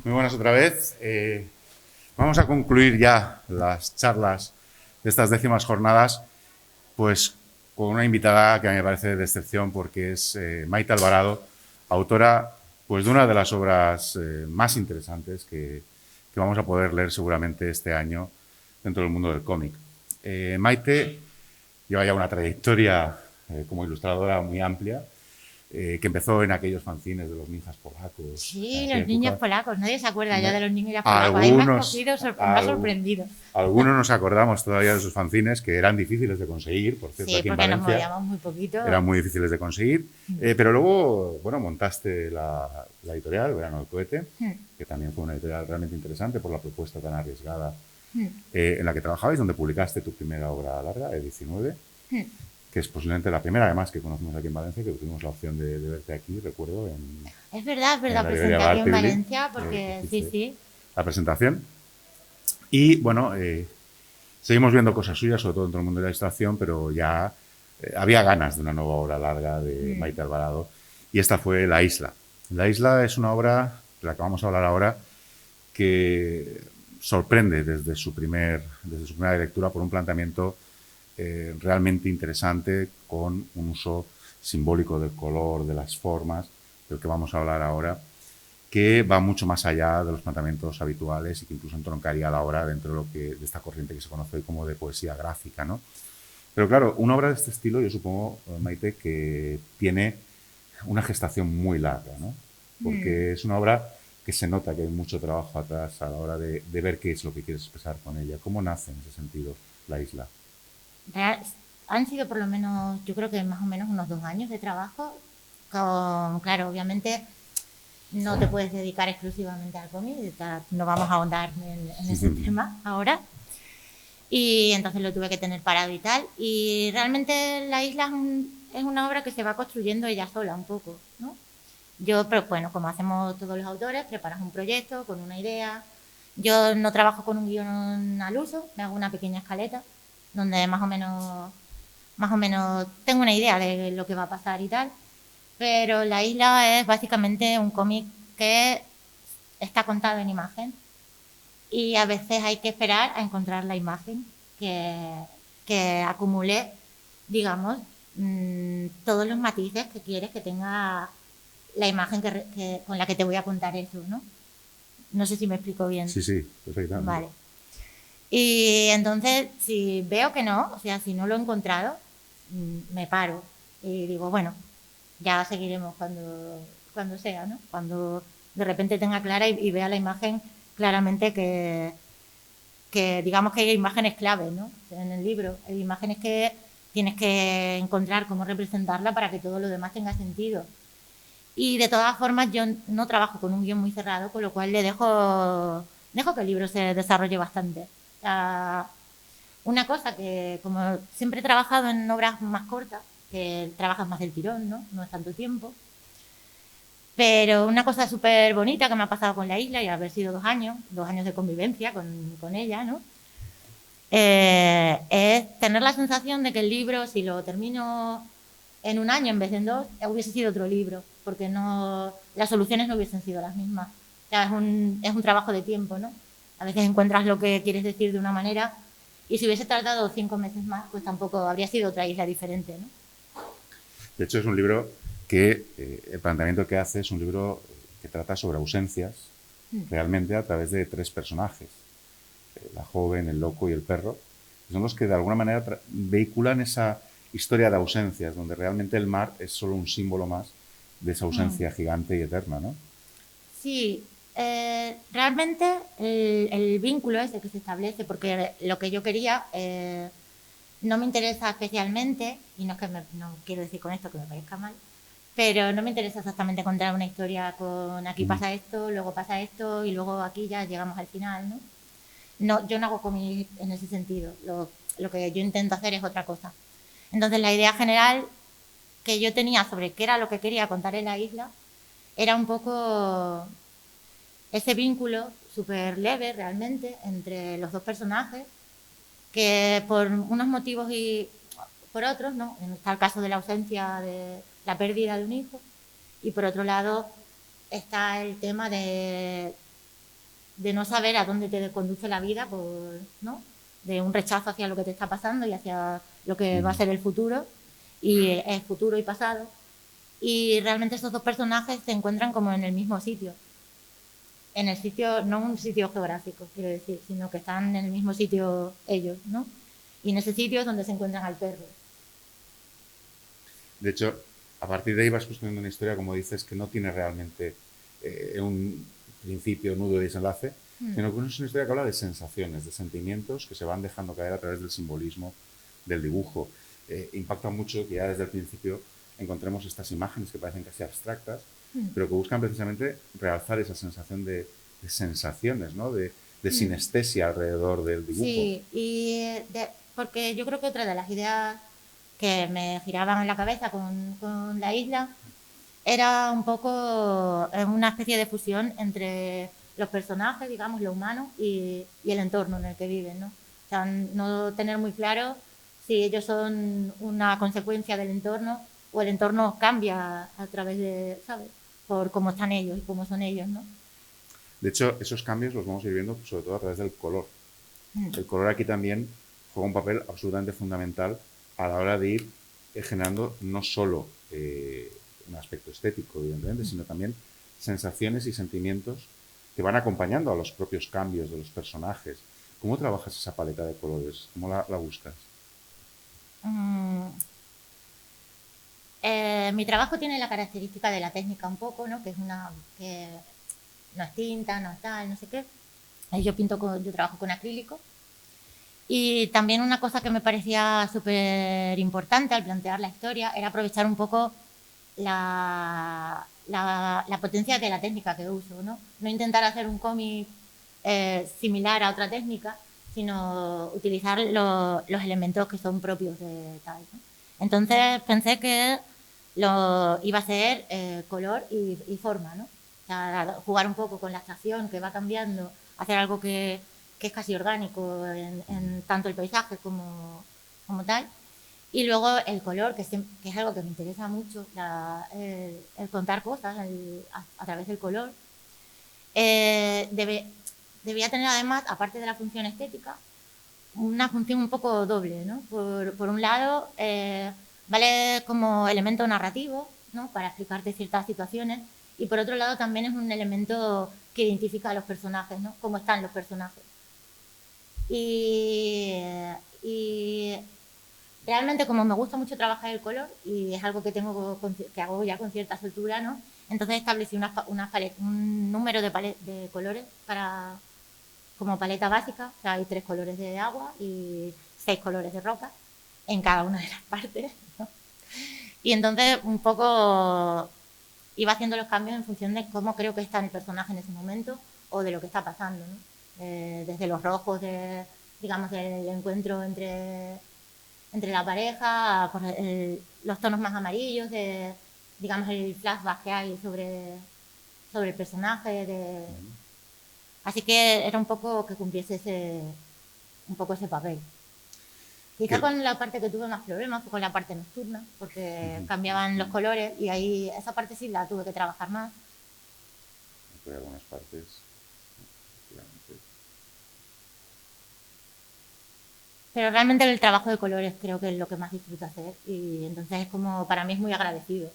Muy buenas otra vez. Vamos a concluir ya las charlas de estas 10º jornadas, pues con una invitada que a mí me parece de excepción porque es Maite Alvarado, autora pues de una de las obras más interesantes que vamos a poder leer seguramente este año dentro del mundo del cómic. Maite lleva ya una trayectoria como ilustradora muy amplia, que empezó en aquellos fanzines de los ninjas polacos. Sí, los niños polacos, nadie se acuerda ya de los niños polacos. Ahí Algunos, me ha sorprendido. algunos nos acordamos todavía de sus fanzines, que eran difíciles de conseguir, por cierto, Sí, aquí en porque nos Valencia. movíamos muy poquito. Eran muy difíciles de conseguir, pero luego, bueno, montaste la editorial Verano del Cohete, que también fue una editorial realmente interesante por la propuesta tan arriesgada en la que trabajabais, donde publicaste tu primera obra larga, E19, que es posiblemente la primera, además, que conocimos aquí en Valencia, que tuvimos la opción de verte aquí, recuerdo, Es verdad, en la presenté librería aquí en Gartibli, Valencia porque sí. la presentación. Y, bueno, seguimos viendo cosas suyas, sobre todo dentro del mundo de la ilustración, pero ya había ganas de una nueva obra larga de Maite Alvarado, y esta fue La Isla. La Isla es una obra de la que vamos a hablar ahora que sorprende desde su primera lectura por un planteamiento realmente interesante, con un uso simbólico del color, de las formas, del que vamos a hablar ahora, que va mucho más allá de los planteamientos habituales y que incluso entroncaría la obra dentro de esta corriente que se conoce hoy como de poesía gráfica, ¿no? Pero claro, una obra de este estilo, yo supongo, Maite, que tiene una gestación muy larga, ¿no? Porque es una obra que se nota que hay mucho trabajo atrás a la hora de ver qué es lo que quieres expresar con ella. ¿Cómo nace en ese sentido La Isla? Han sido por lo menos, yo creo que más o menos unos 2 años de trabajo. Claro, obviamente no te puedes dedicar exclusivamente al cómic, no vamos a ahondar en ese tema ahora. Y entonces lo tuve que tener parado y tal. Y realmente La Isla es una obra que se va construyendo ella sola un poco, ¿no? Pero bueno, como hacemos todos los autores, preparas un proyecto con una idea. Yo no trabajo con un guión al uso, me hago una pequeña escaleta donde más o menos tengo una idea de lo que va a pasar y tal. Pero La Isla es básicamente un cómic que está contado en imagen y a veces hay que esperar a encontrar la imagen que acumule, digamos, todos los matices que quieres que tenga la imagen con la que te voy a contar eso, ¿no? No sé si me explico bien. Sí, perfectamente. Vale. Y entonces, si veo que no, o sea, si no lo he encontrado, me paro y digo, bueno, ya seguiremos cuando sea, ¿no? Cuando de repente tenga clara y vea la imagen claramente que digamos que hay imágenes clave, ¿no? En el libro hay imágenes que tienes que encontrar cómo representarla para que todo lo demás tenga sentido. Y de todas formas yo no trabajo con un guión muy cerrado, con lo cual dejo que el libro se desarrolle bastante. Una cosa que, como siempre he trabajado en obras más cortas, que trabajas más del tirón, ¿no? No es tanto tiempo. Pero una cosa súper bonita que me ha pasado con La Isla, y haber sido 2 años de convivencia con ella, ¿no? Es tener la sensación de que el libro, si lo termino en un año en vez de en 2, hubiese sido otro libro, porque las soluciones no hubiesen sido las mismas. O sea, es un trabajo de tiempo, ¿no? A veces encuentras lo que quieres decir de una manera y si hubiese tardado 5 meses más, pues tampoco habría sido otra isla diferente, ¿no? De hecho, es un libro que el planteamiento que hace es un libro que trata sobre ausencias, realmente a través de 3 personajes, la joven, el loco y el perro, que son los que de alguna manera vehiculan esa historia de ausencias, donde realmente el mar es solo un símbolo más de esa ausencia gigante y eterna, ¿no? Sí, realmente el vínculo ese que se establece, porque lo que yo quería no me interesa especialmente, y no es que no quiero decir con esto que me parezca mal, pero no me interesa exactamente contar una historia con aquí pasa esto, luego pasa esto y luego aquí ya llegamos al final, ¿no? No, yo no hago cómic en ese sentido, lo que yo intento hacer es otra cosa. Entonces la idea general que yo tenía sobre qué era lo que quería contar en La Isla era un poco ese vínculo súper leve realmente entre los dos personajes, que por unos motivos y por otros, ¿no? Está el caso de la ausencia, de la pérdida de un hijo, y por otro lado está el tema de de no saber a dónde te conduce la vida, ¿no? De un rechazo hacia lo que te está pasando y hacia lo que va a ser el futuro, y es futuro y pasado. Y realmente esos dos personajes se encuentran como en el mismo sitio. En el sitio, no un sitio geográfico, quiero decir, sino que están en el mismo sitio ellos, ¿no? Y en ese sitio es donde se encuentran al perro. De hecho, a partir de ahí vas construyendo una historia, como dices, que no tiene realmente un principio, nudo y desenlace, sino que es una historia que habla de sensaciones, de sentimientos que se van dejando caer a través del simbolismo del dibujo. Impacta mucho que ya desde el principio encontremos estas imágenes que parecen casi abstractas, pero que buscan precisamente realzar esa sensación de sensaciones, ¿no? De sinestesia alrededor del dibujo. Sí, porque yo creo que otra de las ideas que me giraban en la cabeza con la isla era un poco una especie de fusión entre los personajes, digamos, lo humano y el entorno en el que viven, ¿no? O sea, no tener muy claro si ellos son una consecuencia del entorno o el entorno cambia a través de, ¿sabes? Por cómo están ellos y cómo son ellos, ¿no? De hecho, esos cambios los vamos a ir viendo sobre todo a través del color. El color aquí también juega un papel absolutamente fundamental a la hora de ir generando no solo un aspecto estético, evidentemente, sino también sensaciones y sentimientos que van acompañando a los propios cambios de los personajes. ¿Cómo trabajas esa paleta de colores? ¿Cómo la buscas? Mi trabajo tiene la característica de la técnica un poco, ¿no? Que no es tinta, no es tal, no sé qué. Yo trabajo con acrílico. Y también una cosa que me parecía súper importante al plantear la historia era aprovechar un poco la potencia de la técnica que uso, ¿no? No intentar hacer un cómic similar a otra técnica, sino utilizar los elementos que son propios de tal, ¿no? Entonces pensé que lo iba a ser color y forma, ¿no? O sea, jugar un poco con la abstracción que va cambiando, hacer algo que es casi orgánico en tanto el paisaje como tal. Y luego el color, que es algo que me interesa mucho, el contar cosas a través del color. Debía tener además, aparte de la función estética, una función un poco doble, ¿no? Por un lado, vale como elemento narrativo, ¿no? Para explicarte ciertas situaciones, y por otro lado también es un elemento que identifica a los personajes, ¿no? Cómo están los personajes. Y realmente, como me gusta mucho trabajar el color y es algo que hago ya con cierta soltura, ¿no? Entonces establecí un número de colores como paleta básica. O sea, hay 3 colores de agua y 6 colores de roca en cada una de las partes, ¿no? Y entonces un poco iba haciendo los cambios en función de cómo creo que está el personaje en ese momento o de lo que está pasando, ¿no? Desde los rojos, digamos, del encuentro entre la pareja, por los tonos más amarillos, digamos, el flashback que hay sobre el personaje. Así que era un poco que cumpliese un poco ese papel. Quizá con la parte que tuve más problemas fue con la parte nocturna, porque cambiaban los colores y ahí esa parte sí la tuve que trabajar más. Hay algunas partes. Pero realmente el trabajo de colores creo que es lo que más disfruto hacer y entonces es como, para mí es muy agradecido.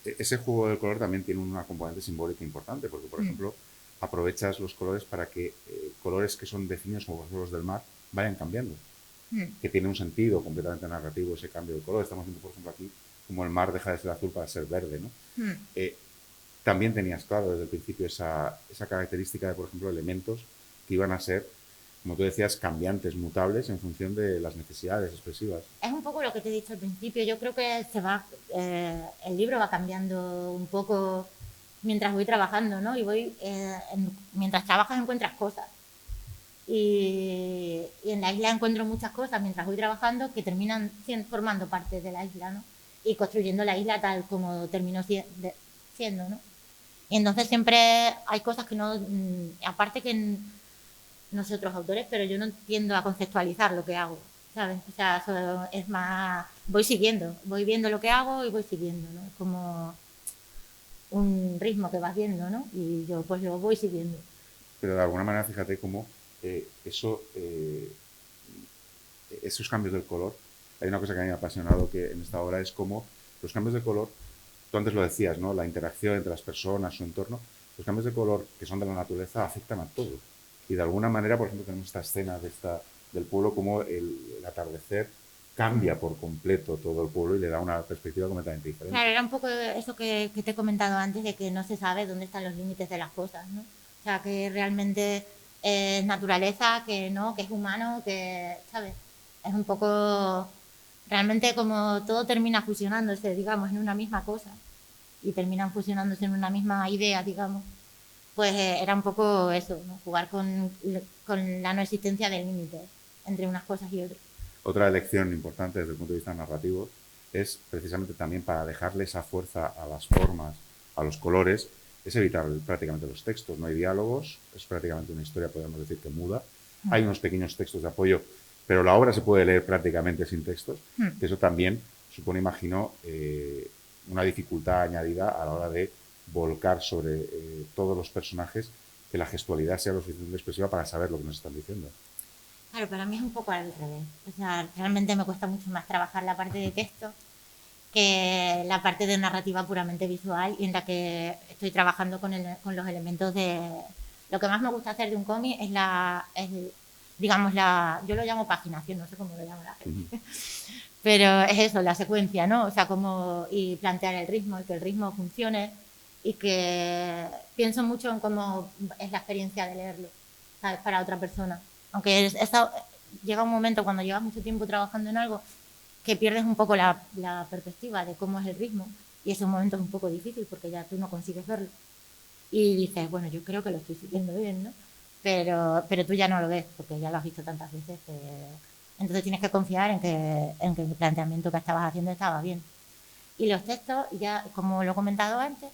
Ese juego del color también tiene una componente simbólica importante, porque por ejemplo aprovechas los colores para que colores que son definidos como los del mar vayan cambiando, que tiene un sentido completamente narrativo ese cambio de color. Estamos viendo por ejemplo aquí como el mar deja de ser azul para ser verde, ¿no? También tenías claro desde el principio esa característica de, por ejemplo, elementos que iban a ser, como tú decías, cambiantes, mutables en función de las necesidades expresivas. Es un poco lo que te he dicho al principio. Yo creo que el libro va cambiando un poco mientras voy trabajando, ¿no? Y mientras trabajas encuentras cosas. Y en la isla encuentro muchas cosas mientras voy trabajando que terminan formando parte de la isla, ¿no? Y construyendo la isla tal como terminó siendo, ¿no? Y entonces siempre hay cosas que no... Aparte que no sé otros autores, pero yo no tiendo a conceptualizar lo que hago, ¿sabes? O sea, eso es más... Voy viendo lo que hago y voy siguiendo, ¿no? Es como un ritmo que vas viendo, ¿no? Y yo pues lo voy siguiendo. pero de alguna manera fíjate cómo esos cambios del color, hay una cosa que a mí me ha apasionado que en esta obra es cómo los cambios de color, tú antes lo decías, ¿no? La interacción entre las personas, su entorno, los cambios de color que son de la naturaleza afectan a todo. Y de alguna manera, por ejemplo, tenemos esta escena del pueblo, como el atardecer cambia por completo todo el pueblo y le da una perspectiva completamente diferente. Claro, era un poco eso que te he comentado antes, de que no se sabe dónde están los límites de las cosas, ¿no? O sea, que realmente es naturaleza, que no, que es humano, que, ¿sabes? Es un poco, realmente como todo termina fusionándose, digamos, en una misma cosa y terminan fusionándose en una misma idea, digamos. Pues era un poco eso, ¿no? Jugar con la no existencia del límite entre unas cosas y otras. Otra elección importante desde el punto de vista narrativo es precisamente también para dejarle esa fuerza a las formas, a los colores, es evitar prácticamente los textos. No hay diálogos, es prácticamente una historia, podemos decir que muda. Hay unos pequeños textos de apoyo, pero la obra se puede leer prácticamente sin textos, que eso también supone, imagino, una dificultad añadida a la hora de volcar sobre todos los personajes, que la gestualidad sea lo suficientemente expresiva para saber lo que nos están diciendo. Claro, para mí es un poco al revés. O sea, realmente me cuesta mucho más trabajar la parte de texto que la parte de narrativa puramente visual, y en la que estoy trabajando con los elementos de... Lo que más me gusta hacer de un cómic digamos, yo lo llamo paginación, no sé cómo lo llama la gente. Pero es eso, la secuencia, ¿no? O sea, y plantear el ritmo, y que el ritmo funcione, y que pienso mucho en cómo es la experiencia de leerlo, ¿sabes? Para otra persona. Aunque llega un momento cuando llevas mucho tiempo trabajando en algo que pierdes un poco la perspectiva de cómo es el ritmo, y ese momento es un poco difícil porque ya tú no consigues verlo. Y dices, bueno, yo creo que lo estoy siguiendo bien, ¿no? Pero tú ya no lo ves porque ya lo has visto tantas veces que... Entonces tienes que confiar en que el planteamiento que estabas haciendo estaba bien. Y los textos, ya como lo he comentado antes,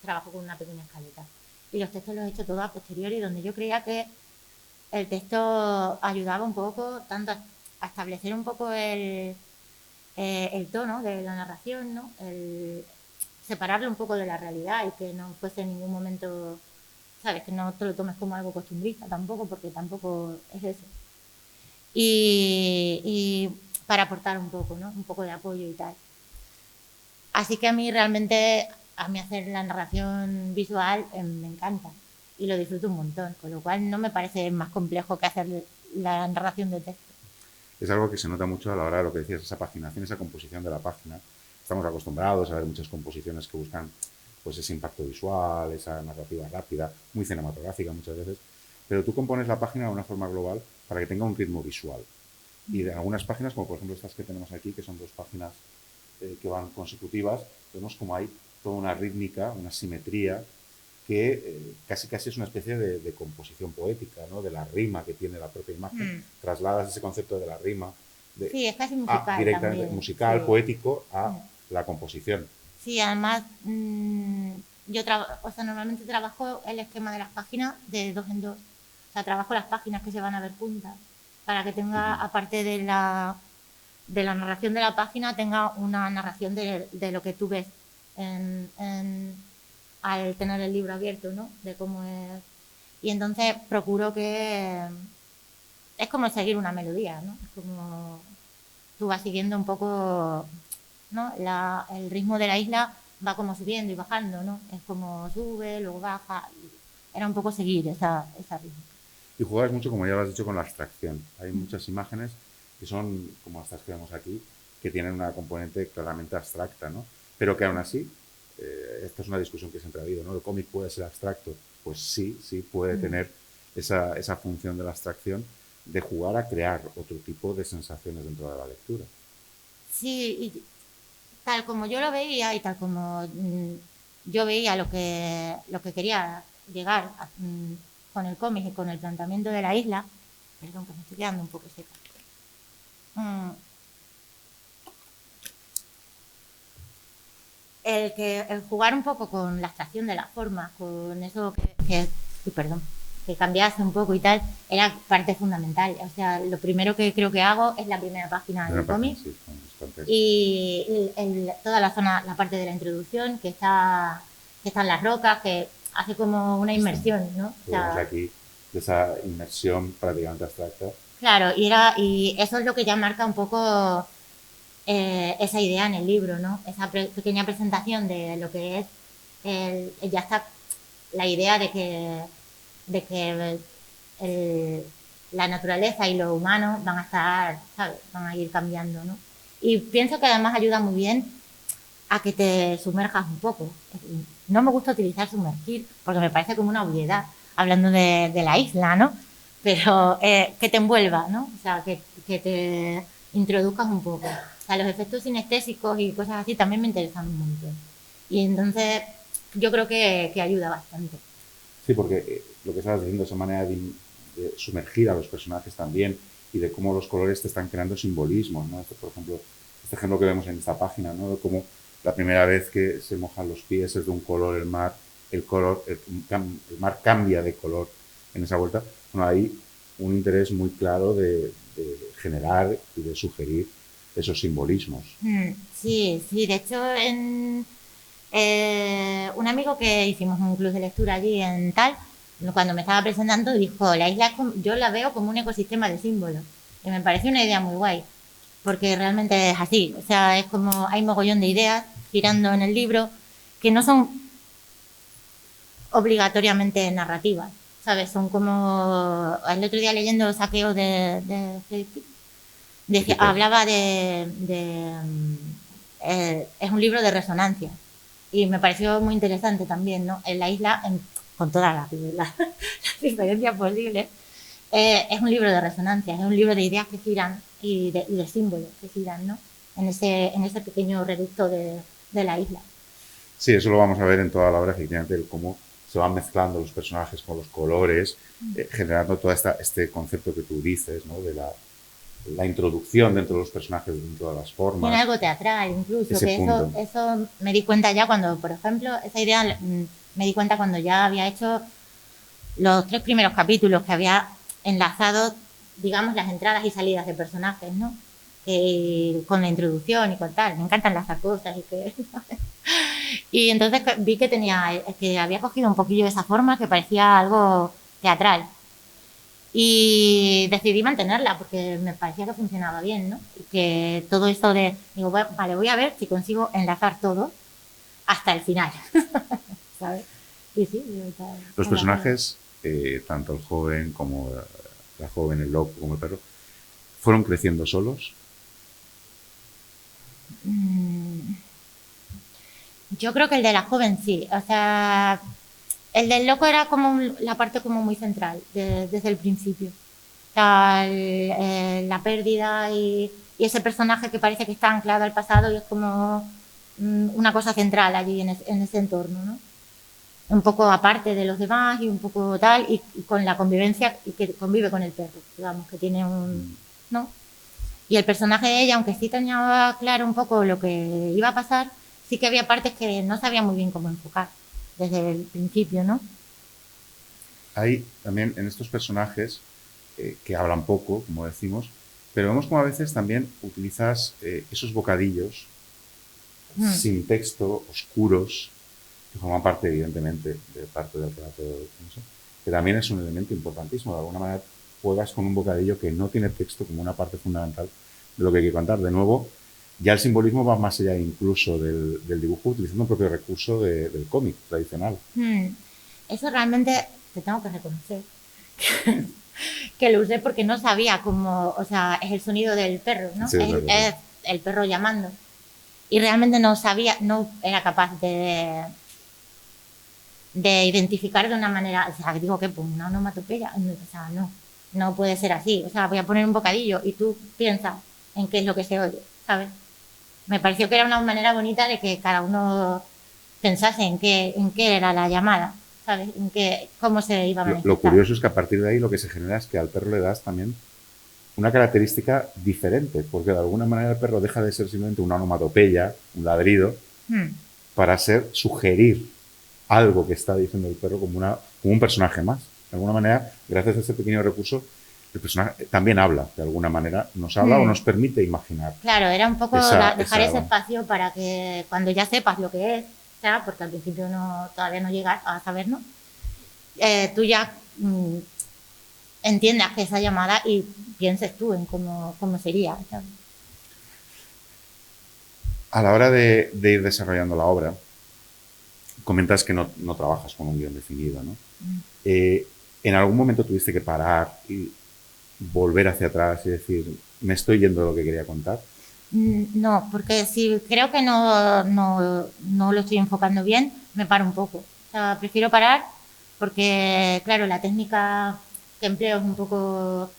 trabajo con una pequeña escaleta. Y los textos los he hecho todos a posteriori, donde yo creía que el texto ayudaba un poco tanto a establecer un poco el tono de la narración, ¿no? El separarlo un poco de la realidad y que no fuese en ningún momento, ¿sabes? Que no te lo tomes como algo costumbrista tampoco, porque tampoco es eso. Y para aportar un poco, ¿no? Un poco de apoyo y tal. Así que a mí realmente, hacer la narración visual me encanta y lo disfruto un montón, con lo cual no me parece más complejo que hacer la narración de texto. Es algo que se nota mucho a la hora de lo que decías, esa paginación, esa composición de la página. Estamos acostumbrados a ver muchas composiciones que buscan pues ese impacto visual, esa narrativa rápida, muy cinematográfica muchas veces, pero tú compones la página de una forma global para que tenga un ritmo visual. Y de algunas páginas, como por ejemplo estas que tenemos aquí, que son dos páginas que van consecutivas, vemos como hay toda una rítmica, una simetría, que casi es una especie de composición poética, ¿no? De la rima que tiene la propia imagen, trasladas ese concepto de la rima sí, es casi musical directamente también. musical, Sí. poético, a la composición. Sí, además normalmente trabajo el esquema de las páginas de 2 en 2. O sea, trabajo las páginas que se van a ver juntas para que tenga, aparte de la narración de la página, tenga una narración de lo que tú ves al tener el libro abierto, ¿no? De cómo es. Y entonces procuro que es como seguir una melodía, ¿no? Es como tú vas siguiendo un poco, ¿no? El ritmo de la isla va como subiendo y bajando, ¿no? Es como sube, luego baja. Era un poco seguir esa ritmo. Y juegas mucho, como ya lo has dicho, con la abstracción. Hay muchas imágenes que son, como estas que vemos aquí, que tienen una componente claramente abstracta, ¿no? Pero que aún así, esta es una discusión que siempre ha habido, ¿no? ¿El cómic puede ser abstracto? Pues sí, puede tener esa función de la abstracción, de jugar a crear otro tipo de sensaciones dentro de la lectura. Sí, y tal como yo lo veía y tal como yo veía lo que quería llegar con el cómic y con el planteamiento de la isla, perdón que me estoy quedando un poco seca. El jugar un poco con la abstracción de las formas, con eso que cambiase un poco y tal, era parte fundamental. O sea, lo primero que creo que hago es la primera página del cómic, sí, y toda la zona, la parte de la introducción, que están las rocas, que hace como una inmersión, ¿no? O sea, aquí de esa inmersión prácticamente abstracta. Claro, y eso es lo que ya marca un poco esa idea en el libro, ¿no? Esa pequeña presentación de lo que es, ya está la idea de que la naturaleza y lo humano van a estar, ¿sabes? Van a ir cambiando, ¿no? Y pienso que además ayuda muy bien a que te sumerjas un poco. No me gusta utilizar sumergir porque me parece como una obviedad, hablando de la isla, ¿no? Pero que te envuelva, ¿no? O sea, que te introduzcas un poco. O sea, los efectos sinestésicos y cosas así también me interesan un montón. Y entonces yo creo que ayuda bastante. Sí, porque lo que estabas diciendo, esa manera de sumergir a los personajes también y de cómo los colores te están creando simbolismos, ¿no? Por ejemplo, este ejemplo que vemos en esta página, ¿no? De cómo la primera vez que se mojan los pies es de un color el mar, el mar cambia de color en esa vuelta. Bueno, hay un interés muy claro de generar y de sugerir esos simbolismos. Sí, sí, de hecho, un amigo que hicimos un club de lectura allí en tal, cuando me estaba presentando dijo, la isla yo la veo como un ecosistema de símbolos. Y me pareció una idea muy guay, porque realmente es así. O sea, es como hay mogollón de ideas girando en el libro que no son obligatoriamente narrativas, ¿sabes? Son como... El otro día leyendo Saqueo de decía, hablaba es un libro de resonancia y me pareció muy interesante también, ¿no? En la isla, con todas las diferencias posibles, es un libro de resonancia, es un libro de ideas que giran y de símbolos que giran, ¿no? En ese pequeño reducto de la isla. Sí, eso lo vamos a ver en toda la obra, efectivamente, el cómo se van mezclando los personajes con los colores, generando todo este concepto que tú dices, ¿no? De la introducción dentro de los personajes, dentro de las formas. Tiene algo teatral, incluso, Ese que punto. eso me di cuenta ya cuando, por ejemplo, esa idea me di cuenta cuando ya había hecho los 3 primeros capítulos, que había enlazado, digamos, las entradas y salidas de personajes, ¿no? Con la introducción y con tal. Me encanta enlazar cosas y entonces vi que había cogido un poquillo de esa forma que parecía algo teatral. Y decidí mantenerla porque me parecía que funcionaba bien, ¿no? Y que todo eso digo, vale, voy a ver si consigo enlazar todo hasta el final, ¿sabes? Y sí, los personajes, tanto el joven como la joven, el loco como el perro, fueron creciendo solos. Yo creo que el de la joven sí, o sea, el del loco era como la parte como muy central desde el principio. O sea, la pérdida y ese personaje que parece que está anclado al pasado y es como una cosa central allí en ese entorno, ¿no? Un poco aparte de los demás y un poco tal, y con la convivencia y que convive con el perro, digamos, que tiene ¿no? Y el personaje de ella, aunque sí tenía claro un poco lo que iba a pasar, sí que había partes que no sabía muy bien cómo enfocar desde el principio, ¿no? Hay también en estos personajes que hablan poco, como decimos, pero vemos como a veces también utilizas esos bocadillos sin texto, oscuros, que forman parte, evidentemente, de parte del relato, no sé, que también es un elemento importantísimo. De alguna manera juegas con un bocadillo que no tiene texto como una parte fundamental de lo que hay que contar. De nuevo, ya el simbolismo va más allá incluso del dibujo, utilizando un propio recurso del cómic tradicional. Eso realmente te tengo que reconocer que lo usé porque no sabía cómo, o sea, es el sonido del perro, ¿no? Sí, es el perro llamando. Y realmente no sabía, no era capaz de identificar de una manera, o sea, digo que pues una onomatopeya, o sea, no puede ser así. O sea, voy a poner un bocadillo y tú piensas en qué es lo que se oye, ¿sabes? Me pareció que era una manera bonita de que cada uno pensase en qué era la llamada, ¿sabes? Cómo se iba a manifestar. Lo curioso es que a partir de ahí lo que se genera es que al perro le das también una característica diferente, porque de alguna manera el perro deja de ser simplemente una onomatopeya, un ladrido, para sugerir algo que está diciendo el perro como un personaje más. De alguna manera, gracias a este pequeño recurso, el personaje también habla, de alguna manera, nos habla o nos permite imaginar. Claro, era un poco dejar ese espacio para que cuando ya sepas lo que es, ¿sabes? Porque al principio todavía no llegas a saber, ¿no? Tú ya entiendas que esa llamada y pienses tú en cómo sería, ¿sabes? A la hora de ir desarrollando la obra, comentas que no trabajas con un guión definido, ¿no? ¿En algún momento tuviste que parar y volver hacia atrás y decir, me estoy yendo de lo que quería contar? No, porque si creo que no lo estoy enfocando bien, me paro un poco. O sea, prefiero parar porque, claro, la técnica que empleo es un poco,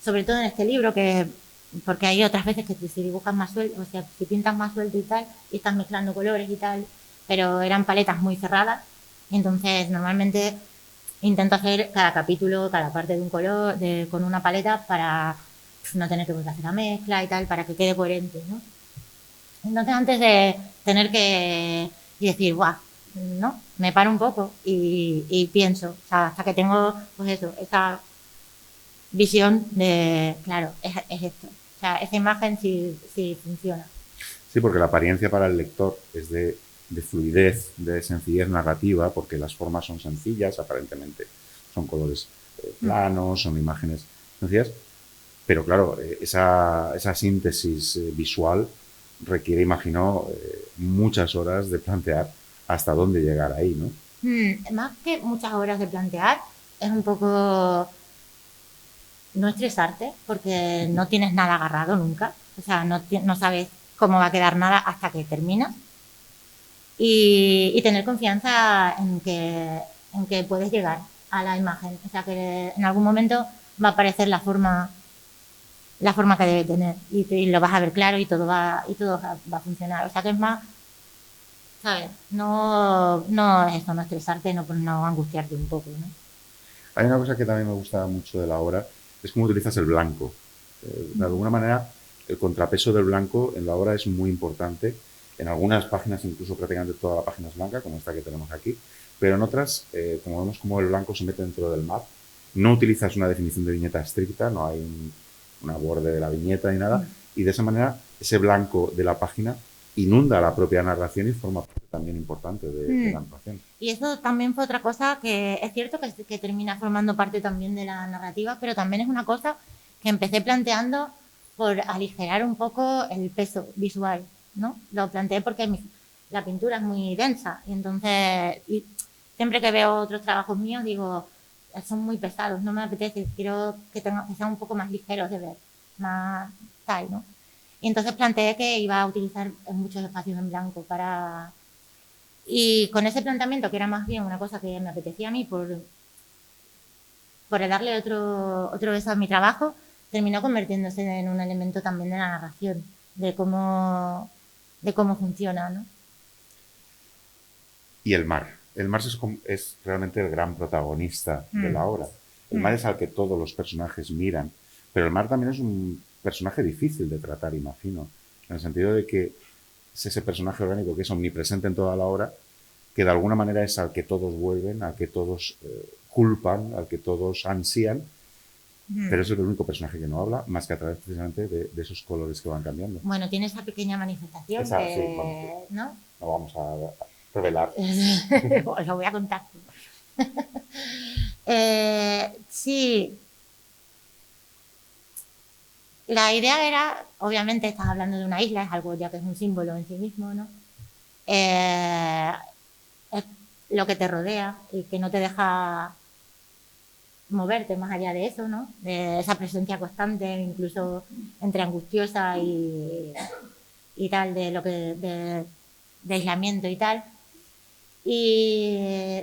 sobre todo en este libro, porque hay otras veces que si dibujas más suelto, o sea, si pintas más suelto y tal, y estás mezclando colores y tal, pero eran paletas muy cerradas, entonces normalmente intento hacer cada capítulo, cada parte de un color, con una paleta para no tener que volver a hacer la mezcla y tal, para que quede coherente, ¿no? Entonces antes de tener que decir, guau, ¿no? Me paro un poco y pienso, o sea, hasta que tengo, pues eso, esa visión de, claro, es esto. O sea, esa imagen sí funciona. Sí, porque la apariencia para el lector es de fluidez, de sencillez narrativa, porque las formas son sencillas, aparentemente son colores planos, son imágenes sencillas, pero claro, esa síntesis visual requiere, imagino, muchas horas de plantear hasta dónde llegar ahí, ¿no? Más que muchas horas de plantear, es un poco no estresarte, porque no tienes nada agarrado nunca. O sea, no sabes cómo va a quedar nada hasta que terminas. Y tener confianza en que puedes llegar a la imagen. O sea, que en algún momento va a aparecer la forma que debe tener. Y lo vas a ver claro y todo va a funcionar. O sea, que es más, ¿sabes? No es eso, no estresarte, no angustiarte un poco, ¿no? Hay una cosa que también me gusta mucho de la obra, es cómo utilizas el blanco. De alguna manera, el contrapeso del blanco en la obra es muy importante. En algunas páginas, incluso prácticamente toda la página es blanca, como esta que tenemos aquí, pero en otras, como vemos como el blanco se mete dentro del map, no utilizas una definición de viñeta estricta, no hay una borde de la viñeta ni nada, y de esa manera ese blanco de la página inunda la propia narración y forma parte también importante de la narración. Y eso también fue otra cosa que es cierto que termina formando parte también de la narrativa, pero también es una cosa que empecé planteando por aligerar un poco el peso visual, ¿no? Lo planteé porque la pintura es muy densa y entonces siempre que veo otros trabajos míos digo, son muy pesados, no me apetece, quiero que sean un poco más ligeros de ver, más tal, ¿no? Y entonces planteé que iba a utilizar muchos espacios en blanco y con ese planteamiento, que era más bien una cosa que me apetecía a mí por darle otro beso a mi trabajo, terminó convirtiéndose en un elemento también de la narración, de cómo funciona, ¿no? Y el mar. El mar es realmente el gran protagonista de la obra. El mar es al que todos los personajes miran, pero el mar también es un personaje difícil de tratar, imagino, en el sentido de que es ese personaje orgánico que es omnipresente en toda la obra, que de alguna manera es al que todos vuelven, al que todos culpan, al que todos ansían, pero es el único personaje que no habla, más que a través precisamente de esos colores que van cambiando. Bueno, tiene esa pequeña manifestación Sí, ¿no? No vamos a revelar. Os lo voy a contar. Sí. La idea era, obviamente estás hablando de una isla, es algo ya que es un símbolo en sí mismo, ¿no? Es lo que te rodea y que no te deja moverte más allá de eso, ¿no? De esa presencia constante, incluso entre angustiosa y tal, de aislamiento y tal. Y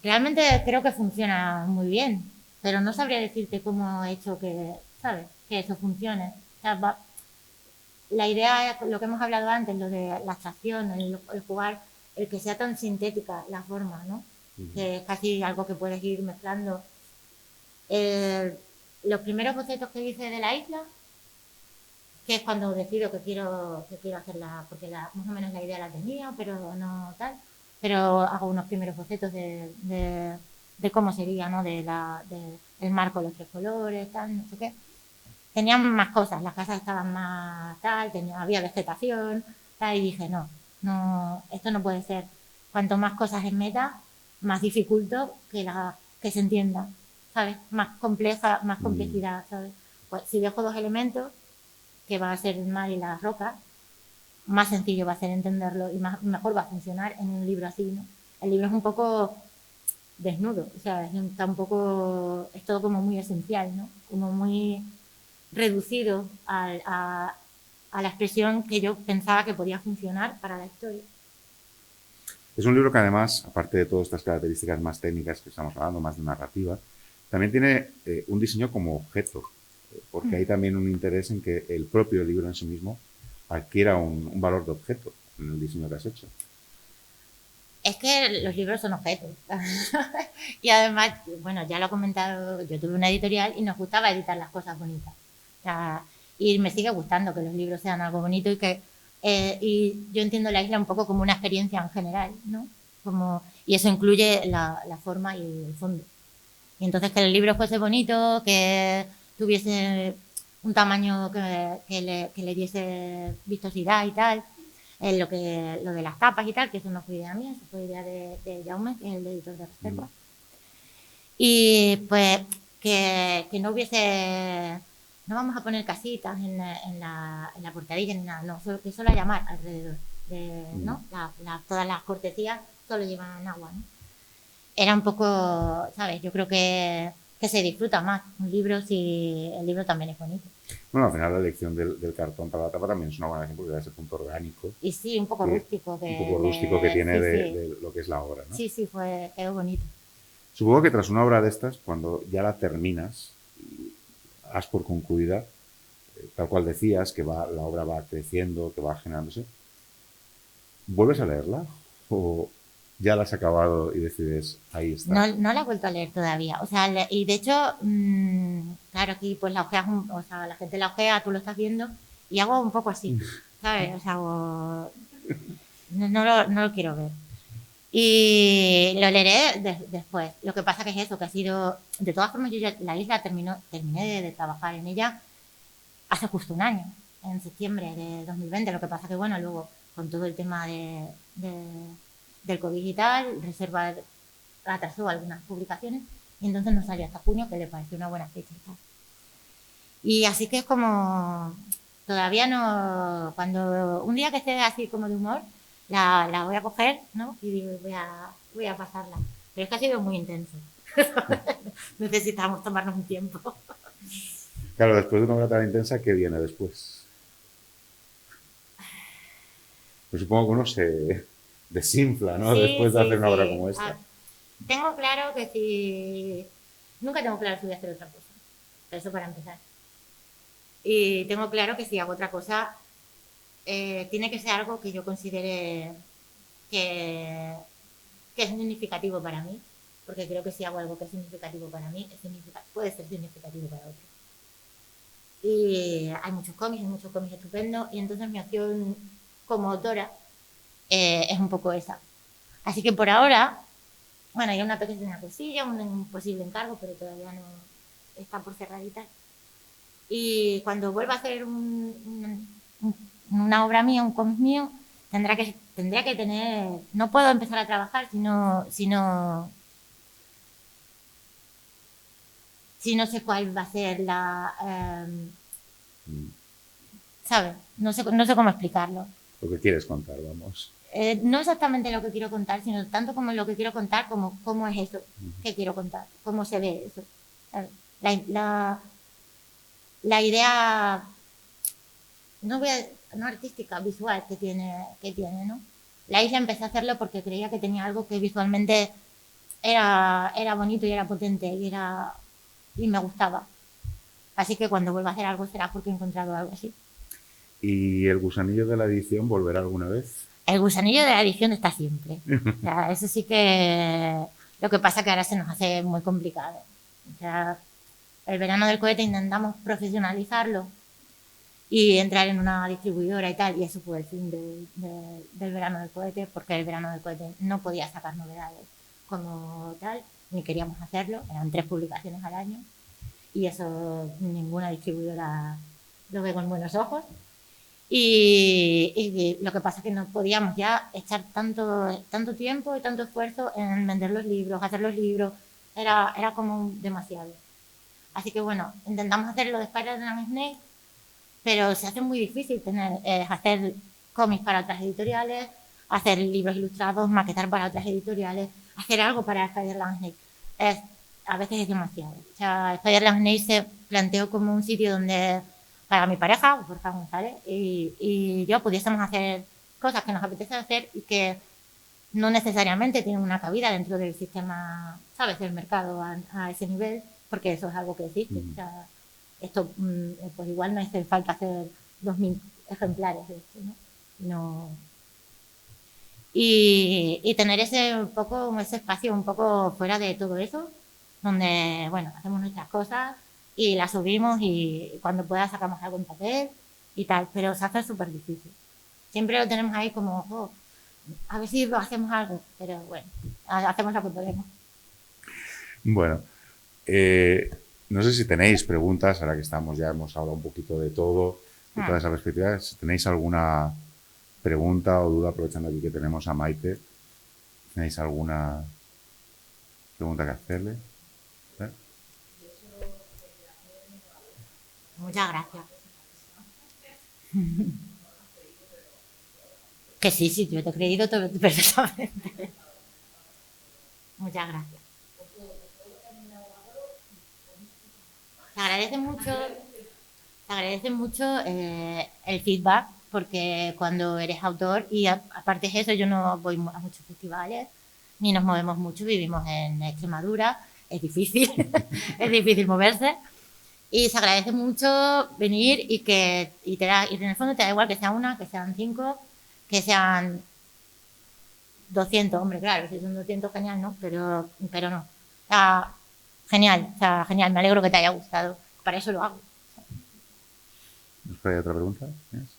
realmente creo que funciona muy bien, pero no sabría decirte cómo he hecho que, ¿sabes? Que eso funcione. O sea, la idea es lo que hemos hablado antes, lo de la abstracción, el jugar, el que sea tan sintética la forma, ¿no? Que es casi algo que puedes ir mezclando. Los primeros bocetos que hice de la isla, que es cuando decido que quiero hacerla, porque más o menos la idea la tenía, pero no tal, pero hago unos primeros bocetos de cómo sería, ¿no? El marco, los tres colores, tal, no sé qué. Tenían más cosas, las casas estaban más tal, había vegetación, tal, y dije, no, esto no puede ser. Cuanto más cosas en meta, más dificulto que se entienda, ¿sabes? Más compleja, más complejidad, ¿sabes? Pues si dejo dos elementos, que va a ser el mar y la roca, más sencillo va a ser entenderlo y mejor va a funcionar en un libro así, ¿no? El libro es un poco desnudo, o sea, es todo como muy esencial, ¿no? Como muy reducido a la expresión que yo pensaba que podía funcionar para la historia. Es un libro que además, aparte de todas estas características más técnicas que estamos hablando, más de narrativa, también tiene un diseño como objeto, porque hay también un interés en que el propio libro en sí mismo adquiera un valor de objeto en el diseño que has hecho. Es que los libros son objetos. Y además, bueno, ya lo he comentado, yo tuve una editorial y nos gustaba editar las cosas bonitas. O sea, y me sigue gustando que los libros sean algo bonito y yo entiendo la isla un poco como una experiencia en general, ¿no? Y eso incluye la forma y el fondo. Y entonces que el libro fuese bonito, que tuviese un tamaño que le diese vistosidad y tal, lo de las tapas y tal, que eso no fue idea mía, eso fue idea de Jaume, que es el editor de Reserva. Y pues que no hubiese, no vamos a poner casitas en la portadilla ni nada, no, que solo haya mar alrededor, ¿no? Todas las cortesías solo llevan agua, ¿no? Era un poco, ¿sabes? Yo creo que se disfruta más un libro si el libro también es bonito. Bueno, al final la elección del cartón para la tapa también es una buena elección porque da ese punto orgánico. Y sí, un poco rústico. Un poco rústico que tiene sí, de lo que es la obra, ¿no? Sí, quedó bonito. Supongo que tras una obra de estas, cuando ya la terminas, has por concluida, tal cual decías, que la obra va creciendo, que va generándose, ¿vuelves a leerla? ¿O ya la has acabado y decides, ahí está? No la he vuelto a leer todavía. O sea, y de hecho, claro, aquí pues la ojeas, o sea, la gente la ojea, tú lo estás viendo, y hago un poco así, ¿sabes? O sea, no lo quiero ver. Y lo leeré después. Lo que pasa que es eso, que ha sido... De todas formas, yo ya la isla terminé de trabajar en ella hace justo un año, en septiembre de 2020. Lo que pasa que, bueno, luego con todo el tema del COVID y tal, Reserva atrasó algunas publicaciones y entonces no salió hasta junio, que le pareció una buena fecha y tal. Y así que es como... Todavía no... Cuando un día que esté así como de humor, la voy a coger, ¿no? Y digo, voy a pasarla. Pero es que ha sido muy intenso. Necesitamos tomarnos un tiempo. Claro, después de una obra tan intensa, ¿qué viene después? Pues supongo que uno se desinfla, ¿no? Sí, después de hacer una obra sí. como esta. Tengo claro que si... Nunca tengo claro si voy a hacer otra cosa. Eso para empezar. Y tengo claro que si hago otra cosa, tiene que ser algo que yo considere que es significativo para mí, porque creo que si hago algo que es significativo para mí, puede ser significativo para otro. Y hay muchos cómics estupendos, y entonces mi opción como autora es un poco esa. Así que por ahora, bueno, hay una pequeña cosilla, un posible encargo, pero todavía no está por cerrar y tal. Y cuando vuelva a hacer una obra mía, un cómic mío, tendría que tener... No puedo empezar a trabajar si no sé cuál va a ser ¿sabes? No sé cómo explicarlo. Lo que quieres contar, vamos. No exactamente lo que quiero contar, sino tanto como lo que quiero contar, como cómo es eso que quiero contar, cómo se ve eso. La idea, no artística, visual que tiene, ¿no? La isla empecé a hacerlo porque creía que tenía algo que visualmente era bonito y era potente y me gustaba. Así que cuando vuelva a hacer algo será porque he encontrado algo así. ¿Y el gusanillo de la edición volverá alguna vez? El gusanillo de la edición está siempre. O sea, eso sí que... Lo que pasa es que ahora se nos hace muy complicado. O sea, el verano del cohete intentamos profesionalizarlo y entrar en una distribuidora y tal, y eso fue el fin del verano del cohete, porque el verano del cohete no podía sacar novedades como tal, ni queríamos hacerlo, eran 3 publicaciones al año, y eso ninguna distribuidora lo ve con buenos ojos. Y lo que pasa es que no podíamos ya echar tanto tiempo y tanto esfuerzo en vender los libros, hacer los libros, era como demasiado. Así que bueno, intentamos hacer lo de Spider-Man Snake, pero se hace muy difícil hacer cómics para otras editoriales, hacer libros ilustrados, maquetar para otras editoriales, hacer algo para Spider-Man Snake. A veces es demasiado. O sea, Spider-Man Snake se planteó como un sitio donde para mi pareja, Borja González, y yo pudiésemos hacer cosas que nos apetece hacer y que no necesariamente tienen una cabida dentro del sistema, ¿sabes?, del mercado a ese nivel, porque eso es algo que existe. O sea, esto, pues igual no hace falta hacer 2000 ejemplares de esto, ¿no? No. Y tener ese espacio un poco fuera de todo eso, donde, bueno, hacemos nuestras cosas y las subimos y cuando pueda sacamos algo en papel y tal, pero se hace súper difícil. Siempre lo tenemos ahí como, oh, a ver si hacemos algo, pero bueno, hacemos lo que podemos. Bueno, no sé si tenéis preguntas, ahora que estamos, ya hemos hablado un poquito de todo, de todas esas perspectivas. Si tenéis alguna pregunta o duda, aprovechando aquí que tenemos a Maite, ¿tenéis alguna pregunta que hacerle? ¿Eh? Muchas gracias. Que sí, yo te he creído todo perfectamente. Muchas gracias. Se agradece mucho el feedback, porque cuando eres autor, y aparte de eso, yo no voy a muchos festivales, ni nos movemos mucho, vivimos en Extremadura, es difícil, es difícil moverse, y se agradece mucho venir y y en el fondo te da igual que sea una, que sean 5, que sean 200, hombre, claro, si son 200 genial, ¿no? Pero no. O sea, genial, me alegro que te haya gustado, para eso lo hago. ¿Hay otra pregunta? ¿Yes?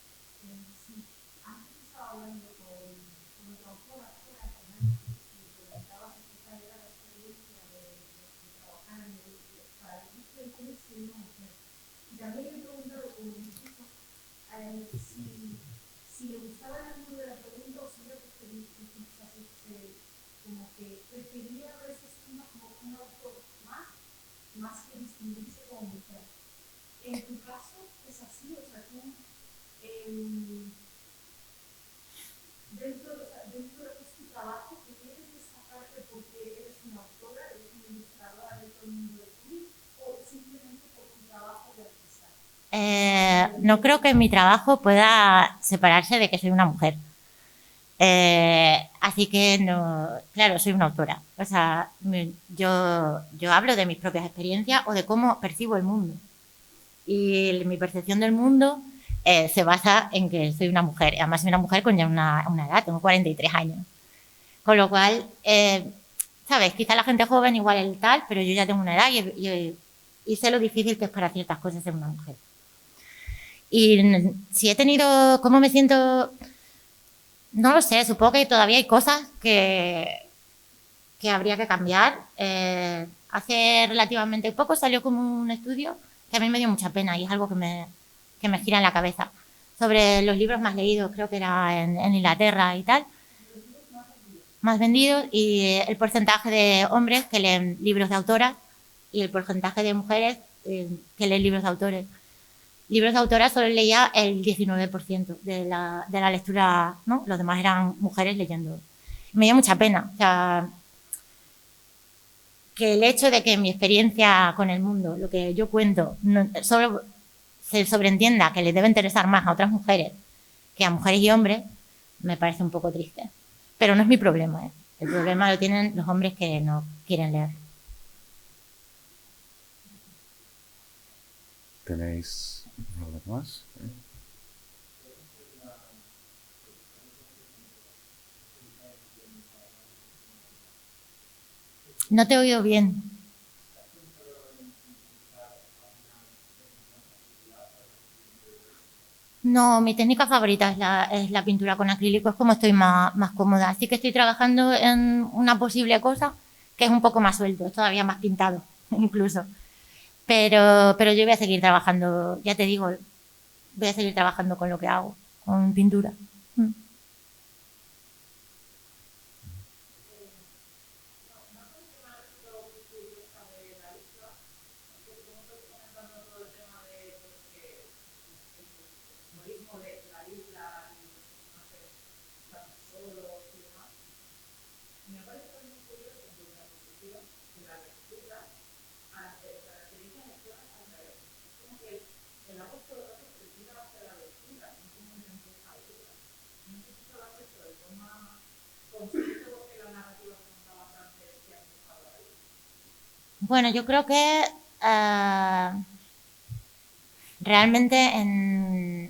Si le gustaba el mundo de la pregunta o si era como que prefería a veces como un autor más que distinguirse como mujer. En tu caso es así, o sea, tú dentro de tu trabajo que quieres destacarte porque eres una autora, eres una ilustradora dentro del mundo del cómic, o simplemente por tu trabajo de artista. No creo que mi trabajo pueda separarse de que soy una mujer. Así que, no, claro, soy una autora. O sea, yo hablo de mis propias experiencias o de cómo percibo el mundo. Y mi percepción del mundo se basa en que soy una mujer. Además, soy una mujer con ya una edad, tengo 43 años. Con lo cual, ¿sabes? Quizá la gente joven igual el tal, pero yo ya tengo una edad y sé lo difícil que es para ciertas cosas ser una mujer. Y si he tenido, ¿cómo me siento? No lo sé, supongo que todavía hay cosas que habría que cambiar. Hace relativamente poco salió como un estudio que a mí me dio mucha pena y es algo que me gira en la cabeza, sobre los libros más leídos, creo que era en Inglaterra y tal, más vendidos, y el porcentaje de hombres que leen libros de autoras y el porcentaje de mujeres que leen libros de autores. Libros de autoras solo leía el 19% de la lectura, ¿no? Los demás eran mujeres leyendo. Me dio mucha pena. O sea, que el hecho de que mi experiencia con el mundo, lo que yo cuento, solo se sobreentienda que le debe interesar más a otras mujeres que a mujeres y hombres, me parece un poco triste. Pero no es mi problema, ¿eh? El problema lo tienen los hombres que no quieren leer. ¿Tenéis algo más? No te he oído bien. No, mi técnica favorita es la pintura con acrílico, es como estoy más cómoda. Así que estoy trabajando en una posible cosa que es un poco más suelto, es todavía más pintado, incluso. Pero yo voy a seguir trabajando, ya te digo, voy a seguir trabajando con lo que hago, con pintura. Bueno, yo creo que realmente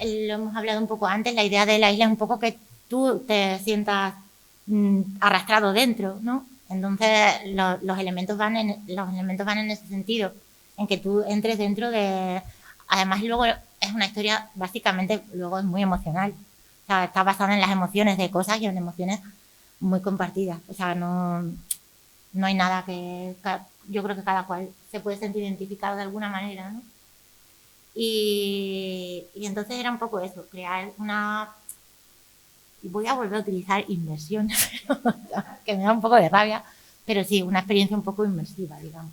lo hemos hablado un poco antes, la idea de la isla es un poco que tú te sientas arrastrado dentro, ¿no? Entonces los elementos van en ese sentido, en que tú entres dentro de... Además luego es una historia básicamente, luego es muy emocional. O sea, está basada en las emociones de cosas y en emociones muy compartidas. O sea, no hay nada que... Yo creo que cada cual se puede sentir identificado de alguna manera, ¿no? Y entonces era un poco eso, crear una... Voy a volver a utilizar inmersión, que me da un poco de rabia, pero sí, una experiencia un poco inmersiva, digamos.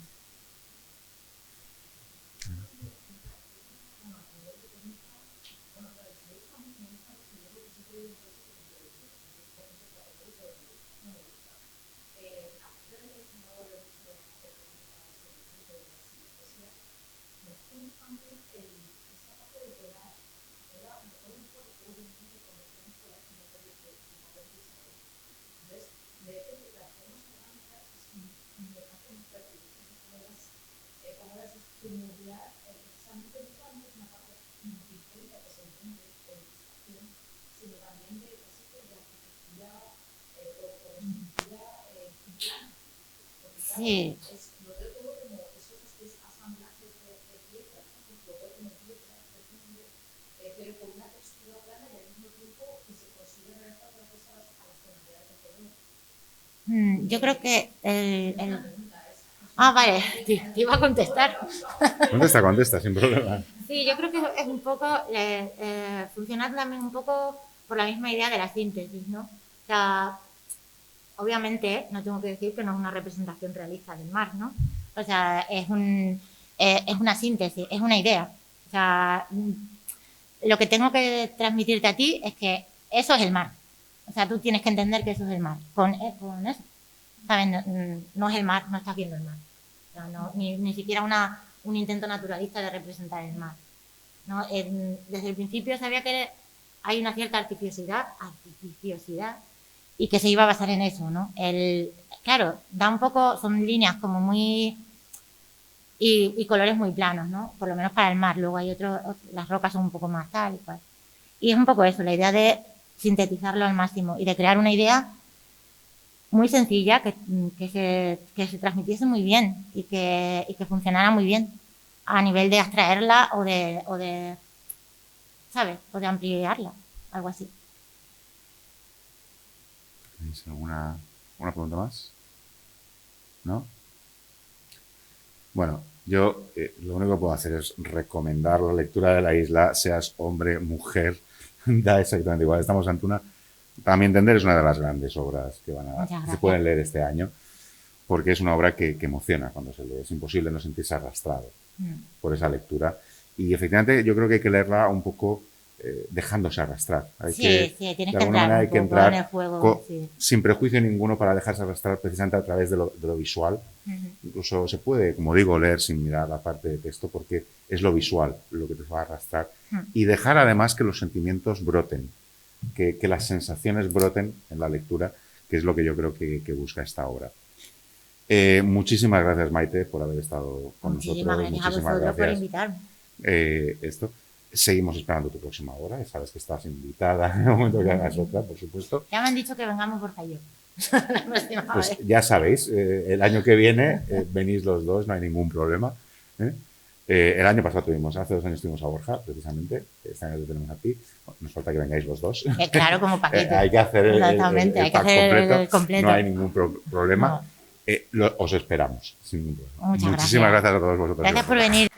Sí. Yo creo que Ah, vale, te iba a contestar. Contesta, sin problema. Sí, yo creo que es un poco, funciona también un poco por la misma idea de la síntesis, ¿no? O sea, obviamente no tengo que decir que no es una representación realista del mar, ¿no? O sea, es una síntesis, es una idea. O sea, lo que tengo que transmitirte a ti es que eso es el mar. O sea, tú tienes que entender que eso es el mar. Con eso, ¿sabes? No es el mar, no estás viendo el mar. O sea, ni siquiera un intento naturalista de representar el mar, ¿no? Desde el principio sabía que hay una cierta artificiosidad y que se iba a basar en eso, ¿no? Claro, da un poco, son líneas como muy... Y colores muy planos, ¿no? Por lo menos para el mar. Luego hay las rocas son un poco más tal y cual. Y es un poco eso, la idea de sintetizarlo al máximo y de crear una idea muy sencilla que se transmitiese muy bien y que funcionara muy bien a nivel de abstraerla o de ¿sabes? O de ampliarla, algo así. ¿Tenéis alguna pregunta más? ¿No? Bueno, yo lo único que puedo hacer es recomendar la lectura de La isla, seas hombre, mujer, da exactamente igual. Estamos ante una... Para mi entender es una de las grandes obras que se pueden leer este año, porque es una obra que emociona cuando se lee. Es imposible no sentirse arrastrado por esa lectura. Y efectivamente yo creo que hay que leerla un poco dejándose arrastrar. Tienes que entrar un poco en el juego. Sin prejuicio ninguno para dejarse arrastrar precisamente a través de lo visual. Incluso se puede, como digo, leer sin mirar la parte de texto porque es lo visual lo que te va a arrastrar. Y dejar además que los sentimientos broten, que las sensaciones broten en la lectura, que es lo que yo creo que busca esta obra. Muchísimas gracias, Maite, por haber estado con nosotros. Muchísimas gracias por invitarme. Seguimos esperando tu próxima obra. Sabes que estás invitada en el momento que hagas otra, por supuesto. Ya me han dicho que vengamos por Fallo. Pues ya sabéis, el año que viene venís los dos, no hay ningún problema. El año pasado hace 2 años tuvimos a Borja, precisamente. Este año te tenemos a ti. Nos falta que vengáis los dos. Claro, como paquete. Hay que hacer el pack completo. No hay ningún problema. Os esperamos, sin ningún problema. Muchísimas gracias a todos vosotros. Gracias por venir.